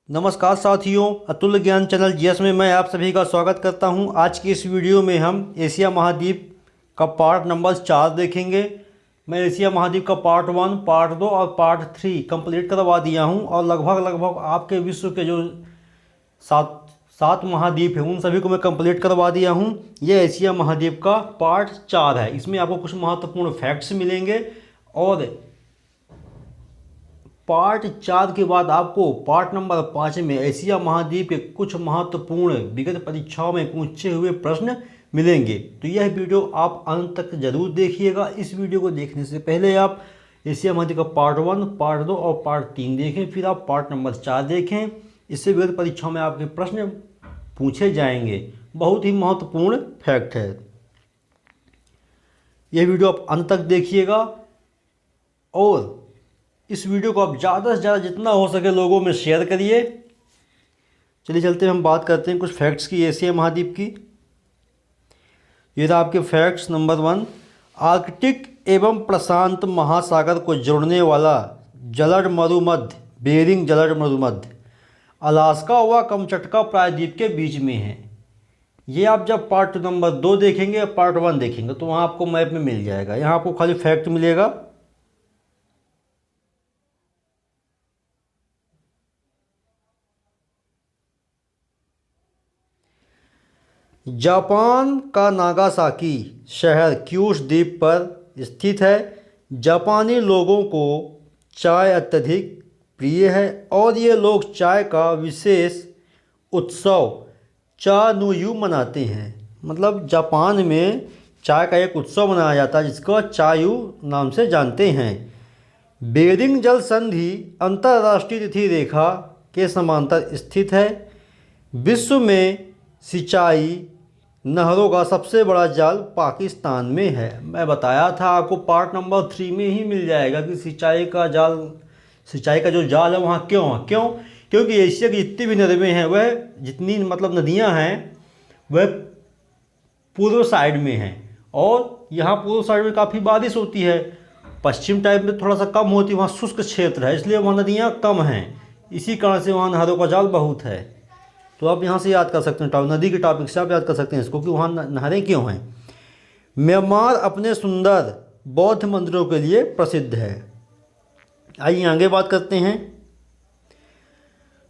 नमस्कार साथियों, अतुल्य ज्ञान चैनल जीएस में मैं आप सभी का स्वागत करता हूं। आज की इस वीडियो में हम एशिया महाद्वीप का पार्ट नंबर 4 देखेंगे। मैं एशिया महाद्वीप का पार्ट 1, पार्ट 2 और पार्ट 3 कंप्लीट करवा दिया हूं और लगभग आपके विश्व के जो सात सात महाद्वीप हैं उन सभी को मैं कंप्लीट करवा दिया हूं। यह एशिया महाद्वीप का पार्ट 4 है। इसमें आपको कुछ महत्वपूर्ण फैक्ट्स मिलेंगे और पार्ट 4 के बाद आपको पार्ट नंबर 5 में एशिया महाद्वीप के कुछ महत्वपूर्ण विगत परीक्षाओं में पूछे हुए प्रश्न मिलेंगे। तो यह वीडियो आप अंत तक जरूर देखिएगा। इस वीडियो को देखने से पहले आप एशिया महाद्वीप का पार्ट 1, पार्ट 2 और पार्ट 3 देखें, फिर आप पार्ट नंबर 4 देखें। इससे विगत परीक्षाओं में आपके प्रश्न पूछे जाएंगे। बहुत ही महत्वपूर्ण फैक्ट है। यह वीडियो आप अंत तक देखिएगा और इस वीडियो को आप ज़्यादा से ज़्यादा जितना हो सके लोगों में शेयर करिए। चलिए चलते हैं, हम बात करते हैं कुछ फैक्ट्स की एशिया महाद्वीप की। ये था आपके फैक्ट्स नंबर 1। आर्कटिक एवं प्रशांत महासागर को जोड़ने वाला जलद मरुमध्य बेरिंग जलद मरुमध्य अलास्का व कमचटका प्रायद्वीप के बीच में है। ये आप जब पार्ट नंबर 2 देखेंगे, पार्ट 1 देखेंगे तो वहाँ आपको मैप में मिल जाएगा। यहाँ आपको खाली फैक्ट मिलेगा। जापान का नागासाकी शहर क्यूश द्वीप पर स्थित है। जापानी लोगों को चाय अत्यधिक प्रिय है और ये लोग चाय का विशेष उत्सव चा नुयू मनाते हैं। मतलब जापान में चाय का एक उत्सव मनाया जाता है जिसको चायू नाम से जानते हैं। बेरिंग जल संधि अंतर्राष्ट्रीय तिथि रेखा के समांतर स्थित है। विश्व में सिंचाई नहरों का सबसे बड़ा जाल पाकिस्तान में है। मैं बताया था आपको पार्ट नंबर 3 में ही मिल जाएगा कि सिंचाई का जो जाल है वहाँ क्यों क्योंकि एशिया की जितनी भी नदियाँ हैं वह जितनी मतलब नदियाँ हैं वह पूर्व साइड में हैं और यहाँ पूर्व साइड में काफ़ी बारिश होती है। पश्चिम टाइप में थोड़ा सा कम होती है, वहाँ शुष्क क्षेत्र है इसलिए वहाँ नदियाँ कम हैं। इसी कारण से वहाँ नहरों का जाल बहुत है। तो आप यहाँ से याद कर सकते हैं, नदी के टॉपिक से आप याद कर सकते हैं इसको कि वहाँ नहरें क्यों हैं। म्यांमार अपने सुंदर बौद्ध मंदिरों के लिए प्रसिद्ध है। आइए आगे बात करते हैं।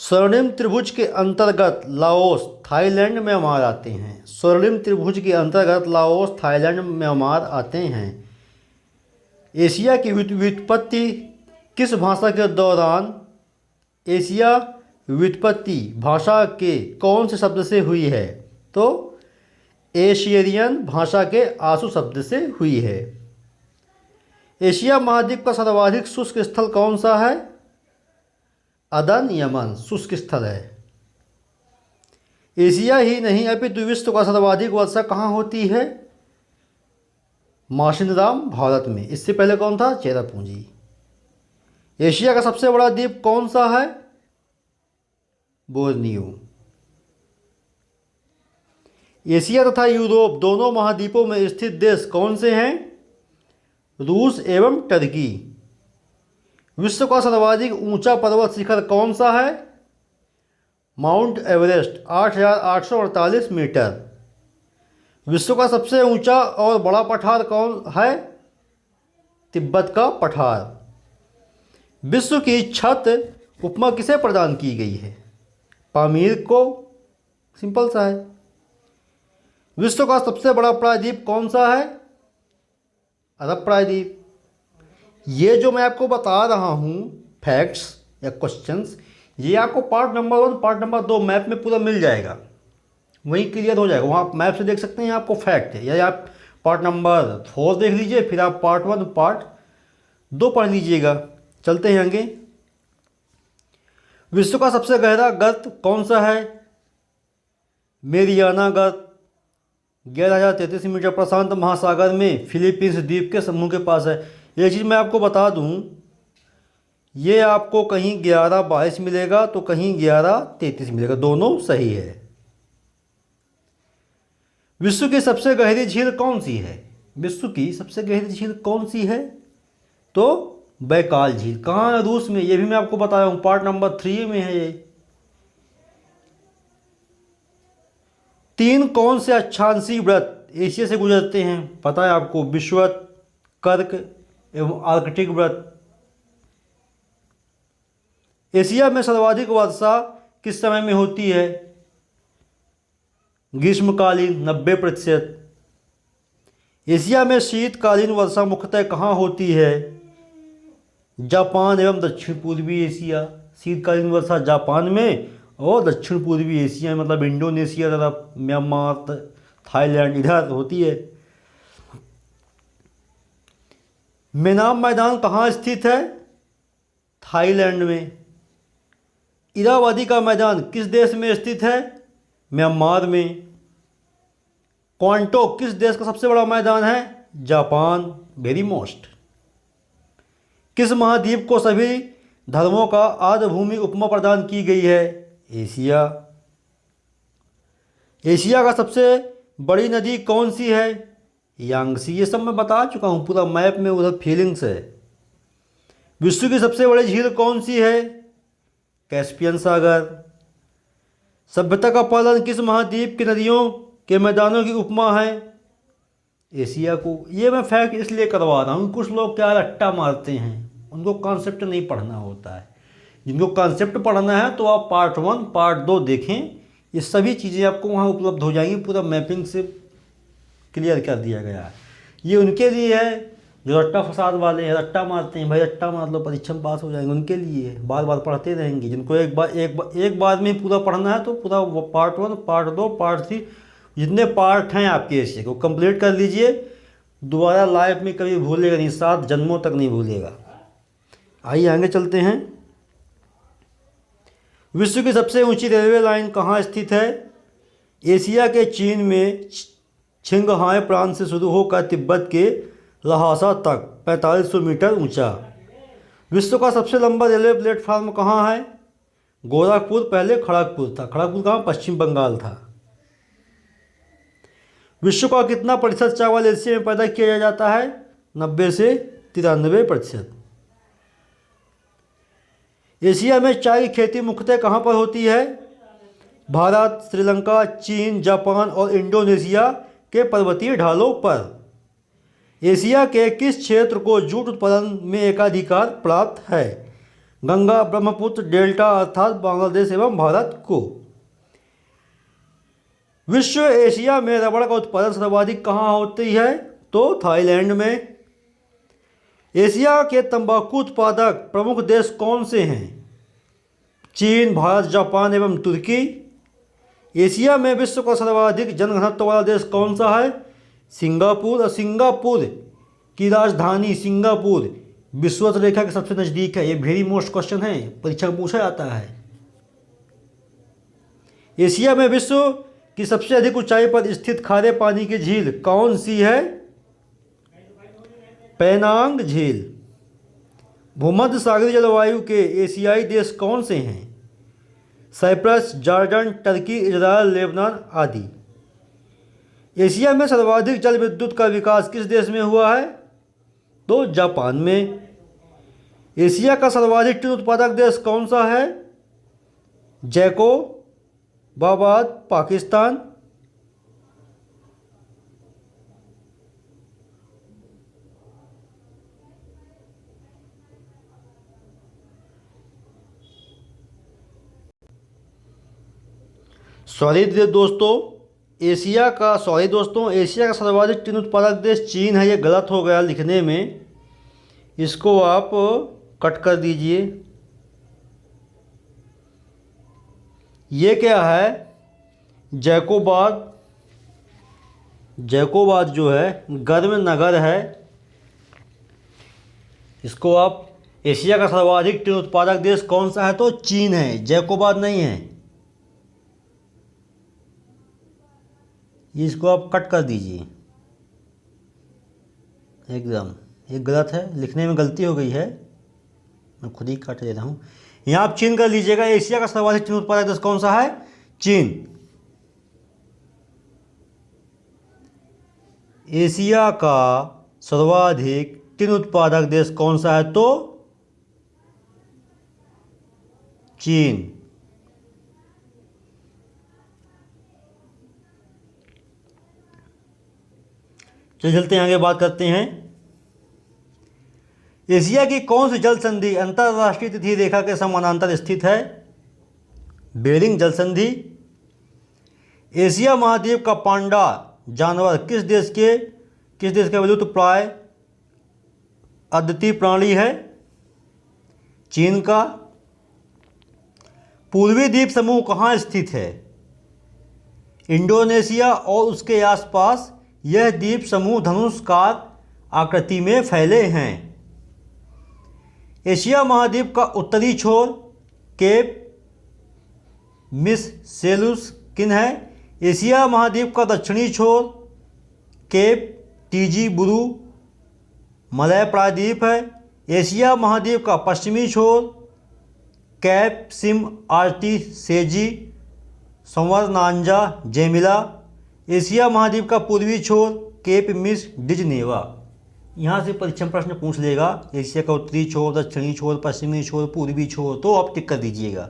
स्वर्णिम त्रिभुज के अंतर्गत लाओस, थाईलैंड, म्यांमार आते हैं। स्वर्णिम त्रिभुज के अंतर्गत लाओस, थाईलैंड, म्यांमार आते हैं। एशिया की व्युत्पत्ति किस भाषा के दौरान एशिया व्युत्पत्ति भाषा के कौन से शब्द से हुई है? तो एशियरियन भाषा के आसु शब्द से हुई है। एशिया महाद्वीप का सर्वाधिक शुष्क स्थल कौन सा है? अदन, यमन शुष्क स्थल है। एशिया ही नहीं अपितु विश्व का सर्वाधिक वर्षा कहाँ होती है? माशिनराम, भारत में। इससे पहले कौन था? चेरापूंजी। एशिया का सबसे बड़ा द्वीप कौन सा है? बोर्नियो। एशिया तथा यूरोप दोनों महाद्वीपों में स्थित देश कौन से हैं? रूस एवं टर्की। विश्व का सर्वाधिक ऊंचा पर्वत शिखर कौन सा है? Mount Everest 8,848 metre. विश्व का सबसे ऊंचा और बड़ा पठार कौन है? तिब्बत का पठार। विश्व की छत उपमा किसे प्रदान की गई है? पामीर को। सिंपल सा है। विश्व का सबसे बड़ा प्रायद्वीप कौन सा है? अरब प्रायद्वीप। ये जो मैं आपको बता रहा हूँ फैक्ट्स या क्वेश्चंस, ये आपको part number 1, part number 2 map में पूरा मिल जाएगा, वहीं क्लियर हो जाएगा। वहाँ आप मैप से देख सकते हैं आपको फैक्ट है। या आप पार्ट नंबर 4 देख लीजिए, फिर आप पार्ट 1, पार्ट 2 पढ़ लीजिएगा। चलते हैं आगे। विश्व का सबसे गहरा गर्त कौन सा है? मेरियाना गर्त 11,033 मीटर प्रशांत महासागर में फिलीपींस द्वीप के समूह के पास है। ये चीज़ मैं आपको बता दूं, ये आपको कहीं 11,22 मिलेगा तो कहीं 11,33 मिलेगा, दोनों सही है। विश्व की सबसे गहरी झील कौन सी है? विश्व की सबसे गहरी झील कौन सी है? तो बैकाल झील। कहाँ है? रूस में। ये भी मैं आपको बताया हूँ, पार्ट नंबर 3 में है ये। तीन कौन से अक्षांशीय व्रत एशिया से गुजरते हैं? पता है आपको, विषुवत, कर्क एवं आर्कटिक व्रत। एशिया में सर्वाधिक वर्षा किस समय में होती है? ग्रीष्मकालीन 90%। एशिया में शीतकालीन वर्षा मुख्यतः कहाँ होती है? जापान एवं दक्षिण पूर्वी एशिया। शीतकालीन वर्षा जापान में और दक्षिण पूर्वी एशिया मतलब इंडोनेशिया तरफ, म्यांमार, थाईलैंड इधर होती है। मेनाम मैदान कहाँ स्थित है? थाईलैंड में। इरावदी का मैदान किस देश में स्थित है? म्यांमार में। क्वांटो किस देश का सबसे बड़ा मैदान है? जापान। Very most. किस महाद्वीप को सभी धर्मों का आद्य भूमि उपमा प्रदान की गई है? एशिया। एशिया का सबसे बड़ी नदी कौन सी है? यांगसी। ये सब मैं बता चुका हूँ, पूरा मैप में उधर फीलिंग्स है। विश्व की सबसे बड़ी झील कौन सी है? कैस्पियन सागर। सभ्यता का पालन किस महाद्वीप की नदियों के मैदानों की उपमा है? एशिया को। ये मैं फैक्ट इसलिए करवा रहा हूँ, कुछ लोग क्या रट्टा मारते हैं, उनको कॉन्सेप्ट नहीं पढ़ना होता है। जिनको कॉन्सेप्ट पढ़ना है तो आप पार्ट 1 पार्ट 2 देखें, ये सभी चीज़ें आपको वहाँ उपलब्ध हो जाएंगी, पूरा मैपिंग से क्लियर कर दिया गया है। ये उनके लिए है जो रट्टा फसाद वाले हैं, रट्टा मारते हैं, भाई रट्टा मार लो परीक्षा में पास हो जाएंगे, उनके लिए बार बार पढ़ते रहेंगे। जिनको एक बार में पूरा पढ़ना है तो पूरा पार्ट 1 पार्ट 2 पार्ट 3 जितने पार्ट हैं आपके एशिया को कंप्लीट कर लीजिए। दोबारा लाइफ में कभी भूलेगा नहीं, 7 जन्मों तक नहीं भूलेगा। आइए आगे चलते हैं। विश्व की सबसे ऊंची रेलवे लाइन कहाँ स्थित है? एशिया के चीन में छिंगहाई प्रांत से शुरू होकर तिब्बत के लहासा तक 4500 मीटर ऊंचा। विश्व का सबसे लंबा रेलवे प्लेटफार्म कहाँ है? गोरखपुर, पहले खड़गपुर था। खड़गपुर कहाँ? पश्चिम बंगाल था। विश्व का कितना प्रतिशत चावल एशिया में पैदा किया जाता है? 90 से 93%। एशिया में चाय की खेती मुख्यतः कहाँ पर होती है? भारत, श्रीलंका, चीन, जापान और इंडोनेशिया के पर्वतीय ढालों पर। एशिया के किस क्षेत्र को जूट उत्पादन में एकाधिकार प्राप्त है? गंगा ब्रह्मपुत्र डेल्टा अर्थात बांग्लादेश एवं भारत को। विश्व एशिया में रबड़ का उत्पादन सर्वाधिक कहाँ होती है? तो थाईलैंड में। एशिया के तंबाकू उत्पादक प्रमुख देश कौन से हैं? चीन, भारत, जापान एवं तुर्की। एशिया में विश्व का सर्वाधिक जनघनत्व वाला देश कौन सा है? सिंगापुर। और सिंगापुर की राजधानी सिंगापुर विषुवत रेखा के सबसे नज़दीक है। ये वेरी मोस्ट क्वेश्चन है, परीक्षा में पूछा जाता है। एशिया में विश्व की सबसे अधिक ऊंचाई पर स्थित खारे पानी की झील कौन सी है? पेनांग झील। भूमध्य सागरीय जलवायु के एशियाई देश कौन से हैं? Cyprus, Jordan, Turkey, Israel, Lebanon आदि। एशिया में सर्वाधिक जल विद्युत का विकास किस देश में हुआ है? तो जापान में। एशिया का सर्वाधिक टीन उत्पादक देश कौन सा है? जैकोबाबाद, पाकिस्तान। एशिया का सर्वाधिक टीन उत्पादक देश चीन है। ये गलत हो गया लिखने में, इसको आप कट कर दीजिए। ये क्या है? जैकोबाद जो है गर्म नगर है। इसको आप, एशिया का सर्वाधिक टीन उत्पादक देश कौन सा है? तो चीन है, जैकोबाद नहीं है। इसको आप कट कर दीजिए एकदम, ये गलत है, लिखने में गलती हो गई है, मैं खुद ही काट दे रहा हूँ। यहाँ आप चीन कर लीजिएगा। एशिया का सर्वाधिक टीन उत्पादक देश कौन सा है? चीन। एशिया का सर्वाधिक टीन उत्पादक देश कौन सा है? तो चीन। चलते हैं आगे, बात करते हैं। एशिया की कौन सी जल संधि अंतरराष्ट्रीय तिथि रेखा के समानांतर स्थित है? बेरिंग जल संधि। एशिया महाद्वीप का पांडा जानवर किस देश का विलुप्त प्राय अद्वितीय प्राणी है? चीन का। पूर्वी द्वीप समूह कहाँ स्थित है? इंडोनेशिया और उसके आसपास। यह द्वीप समूह धनुषाकार आकृति में फैले हैं। एशिया महाद्वीप का उत्तरी छोर केप मिससेलुस किन है? एशिया महाद्वीप का दक्षिणी छोर केप टीजी बुरु मलय प्रायद्वीप है। एशिया महाद्वीप का पश्चिमी छोर cap SIM arty सेजी संवरनांजा Djemila. Asia महाद्वीप का पूर्वी छोर केप मिस डिजनेवा। यहाँ से परीक्षा में प्रश्न पूछ लेगा, एशिया का उत्तरी छोर, दक्षिणी छोर, पश्चिमी छोर, पूर्वी छोर, तो आप टिक कर दीजिएगा।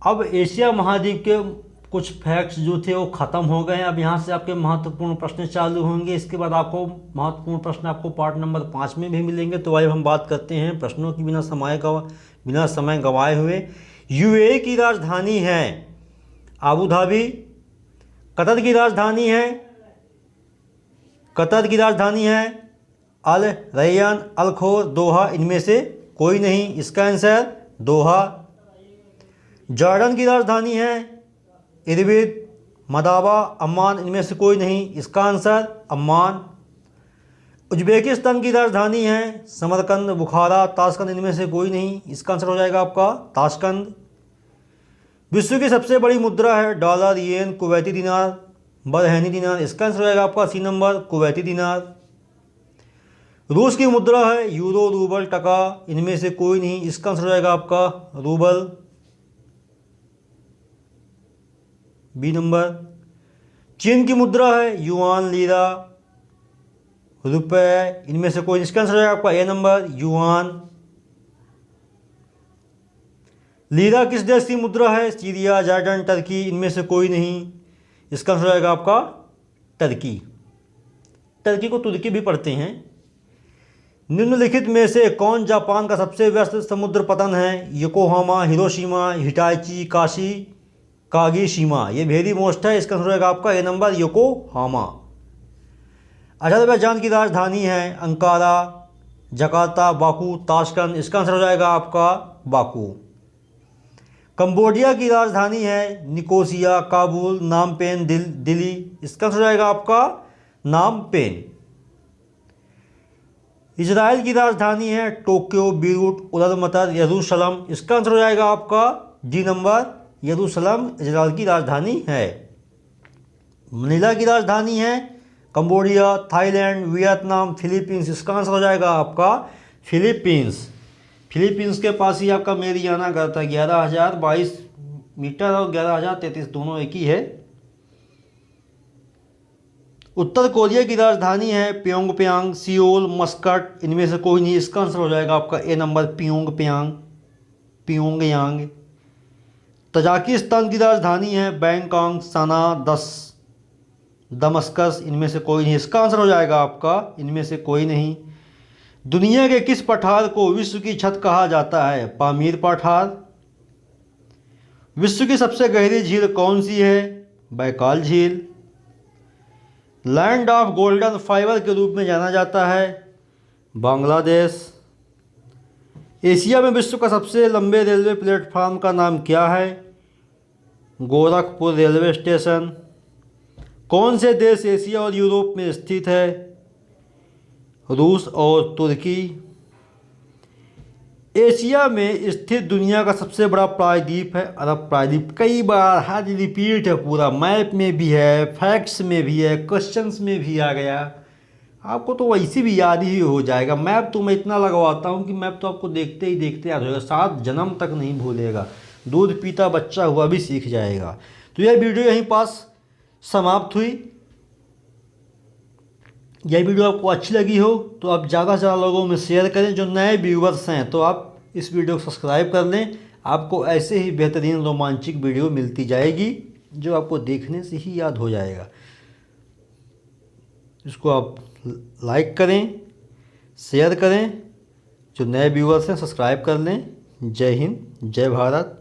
अब एशिया महाद्वीप के कुछ फैक्ट्स जो थे वो ख़त्म हो गए हैं। अब यहाँ से आपके महत्वपूर्ण प्रश्न चालू होंगे। इसके बाद आपको महत्वपूर्ण प्रश्न आपको पार्ट नंबर 5 में भी मिलेंगे। तो आइए हम बात करते हैं प्रश्नों की बिना समय गंवाए हुए। यूएई की राजधानी है आबू धाबी। कतर की राजधानी है अल रैयान, अल खोर, दोहा। इनमें से कोई नहीं, इसका आंसर दोहा। जॉर्डन की राजधानी है इरबिद, मदाबा, अम्मान। इनमें से कोई नहीं, इसका आंसर अम्मान। उज्बेकिस्तान की राजधानी है समरकंद, बुखारा, ताशकंद। इनमें से कोई नहीं, इसका आंसर हो जाएगा आपका ताशकंद। विश्व की सबसे बड़ी मुद्रा है डॉलर, येन, कुवैती दिनार, बरहनी दिनार। इसका आंसर हो जाएगा आपका सी नंबर कुवैती दिनार। रूस की मुद्रा है यूरो, रूबल, टका। इनमें से कोई नहीं, इसका आंसर हो जाएगा आपका रूबल, बी नंबर। चीन की मुद्रा है युआन, लीरा, रुपए। इनमें से कोई, इसका आंसर हो जाएगा आपका ए नंबर युआन। लीरा किस देश की मुद्रा है? Syria, Jordan, Turkey. इनमें से कोई नहीं, इसका आंसर हो जाएगा आपका टर्की। टर्की को तुर्की भी पढ़ते हैं। निम्नलिखित में से कौन जापान का सबसे व्यस्त समुद्र पतन है? योकोहामा, हिरोशिमा, हिटाची, काशी, कागीशिमा। ये वेरी मोस्ट है, इसका आंसर होगा आपका ए नंबर योकोहामा। अजरबैजान की राजधानी है अंकारा, जकार्ता, बाकू, ताशकंद। इसका आंसर हो जाएगा आपका बाकू। कंबोडिया की राजधानी है निकोसिया, काबुल, नामपेन, दिल्ली। इसका आंसर हो जाएगा आपका नामपेन। इजराइल की राजधानी है टोक्यो, बीरूट, उलर-मतर, यरूशलम। इसका आंसर हो जाएगा आपका डी नंबर यरूशलम इजराइल की राजधानी है। मनीला की राजधानी है कंबोडिया, थाईलैंड, वियतनाम, फिलीपींस। इसका आंसर हो जाएगा आपका फिलीपींस। फिलीपींस के पास ही आपका मेरियाना घर था। 11,022 मीटर और 11,033 दोनों एक ही है। उत्तर कोरिया की राजधानी है प्योंगयांग, सियोल, मस्कट। इनमें से कोई नहीं, इसका आंसर हो जाएगा आपका ए नंबर प्योंगयांग। तजाकिस्तान की राजधानी है बैंकॉक, सना, दमस्कस। इनमें से कोई नहीं, इसका आंसर हो जाएगा आपका इनमें से कोई नहीं। दुनिया के किस पठार को विश्व की छत कहा जाता है? पामीर पठार। विश्व की सबसे गहरी झील कौन सी है? बैकाल झील। लैंड ऑफ गोल्डन फाइबर के रूप में जाना जाता है बांग्लादेश। एशिया में विश्व का सबसे लंबे रेलवे प्लेटफार्म का नाम क्या है? Gorakhpur railway station. कौन से देश एशिया और यूरोप में स्थित है? रूस और तुर्की। एशिया में स्थित दुनिया का सबसे बड़ा प्रायद्वीप है अरब प्रायद्वीप। कई बार हर रिपीट है, पूरा मैप में भी है, फैक्ट्स में भी है, क्वेश्चंस में भी आ गया। आपको तो वैसे भी याद ही हो जाएगा। मैप तो मैं इतना लगवाता हूँ कि मैप तो आपको देखते ही देखते याद होगा, 7 जन्म तक नहीं भूलेगा। दूध पीता बच्चा हुआ भी सीख जाएगा। तो यह वीडियो यहीं पास समाप्त हुई। यह वीडियो आपको अच्छी लगी हो तो आप ज़्यादा से ज़्यादा लोगों में शेयर करें। जो नए व्यूवर्स हैं तो आप इस वीडियो को सब्सक्राइब कर लें। आपको ऐसे ही बेहतरीन रोमांचिक वीडियो मिलती जाएगी जो आपको देखने से ही याद हो जाएगा। इसको आप लाइक करें, शेयर करें। जो नए व्यूअर्स हैं सब्सक्राइब कर लें। जय हिंद, जय भारत।